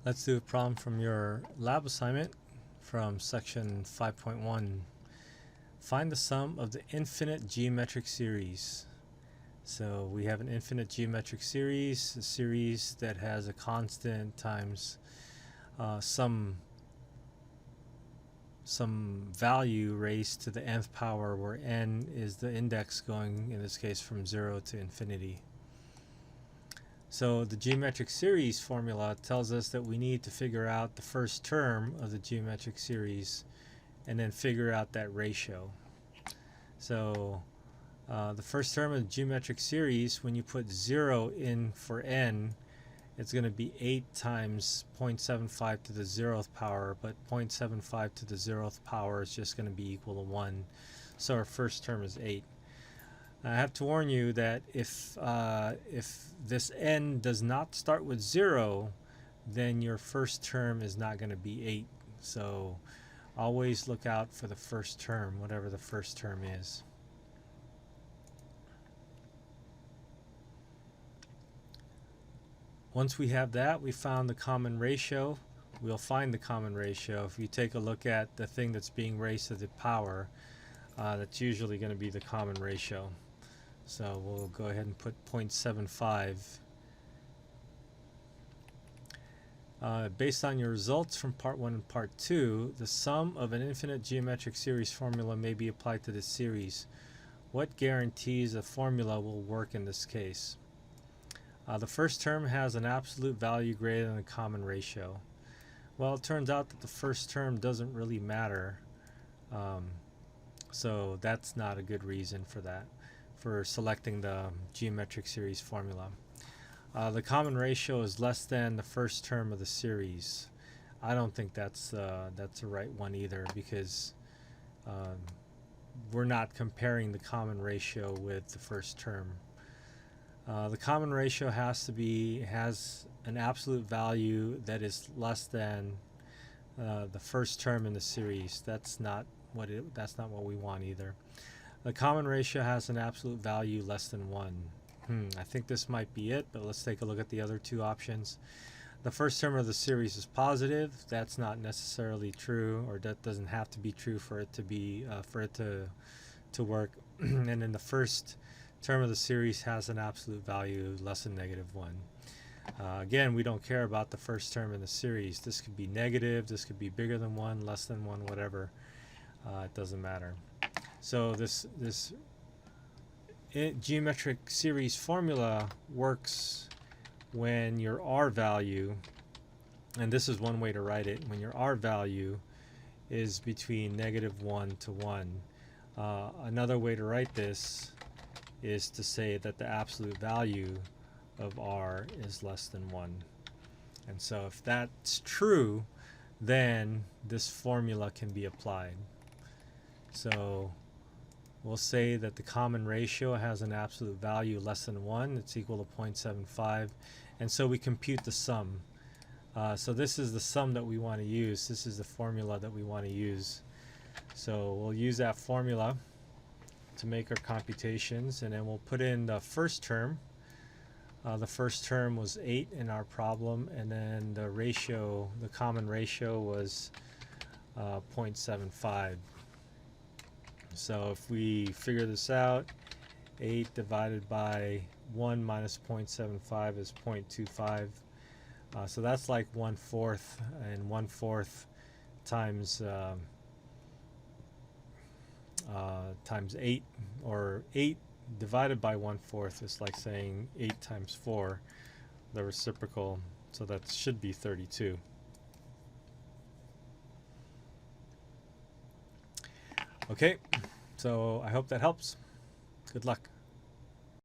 Let's do a problem from your lab assignment from section 5.1. Find the sum of the infinite geometric series. So we have an infinite geometric series, a series that has a constant times some value raised to the nth power, where n is the index going, in this case, from 0 to infinity. So the geometric series formula tells us that we need to figure out the first term of the geometric series and then figure out that ratio. So the first term of the geometric series, when you put 0 in for n, it's going to be 8 times 0.75 to the 0th power, but 0.75 to the 0th power is just going to be equal to 1. So our first term is 8. I have to warn you that if this n does not start with 0, then your first term is not going to be 8. So always look out for the first term, whatever the first term is. Once we have that, we found the common ratio. We'll find the common ratio. If you take a look at the thing that's being raised to the power, that's usually going to be the common ratio. So we'll go ahead and put 0.75. Based on your results from part 1 and part 2, the sum of an infinite geometric series formula may be applied to this series. What guarantees a formula will work in this case? The first term has an absolute value greater than the common ratio. Well, it turns out that the first term doesn't really matter, so that's not a good reason for that, for selecting the geometric series formula. The common ratio is less than the first term of the series. I don't think that's the right one either, because we're not comparing the common ratio with the first term. The common ratio has an absolute value that is less than the first term in the series. That's not what we want either. The common ratio has an absolute value less than 1. I think this might be it, but let's take a look at the other two options. The first term of the series is positive. That's not necessarily true, or that doesn't have to be true for it to be to work. And then the first term of the series has an absolute value less than -1. Again, we don't care about the first term in the series. This could be negative, this could be bigger than 1, less than 1, whatever. It doesn't matter. So this geometric series formula works when your R value, and this is one way to write it, when your R value is between -1 to 1. Another way to write this is to say that the absolute value of R is less than 1. And so if that's true, then this formula can be applied. So we'll say that the common ratio has an absolute value less than 1. It's equal to 0.75. And so we compute the sum. So this is the sum that we want to use. This is the formula that we want to use. So we'll use that formula to make our computations, and then we'll put in the first term. The first term was 8 in our problem, and then the ratio, the common ratio, was 0.75. So if we figure this out, 8 divided by 1 minus 0.75 is 0.25. So that's like 1/4, and 1/4 times times 8, or 8 divided by 1/4 is like saying 8 times 4, the reciprocal, so that should be 32. Okay, so I hope that helps. Good luck.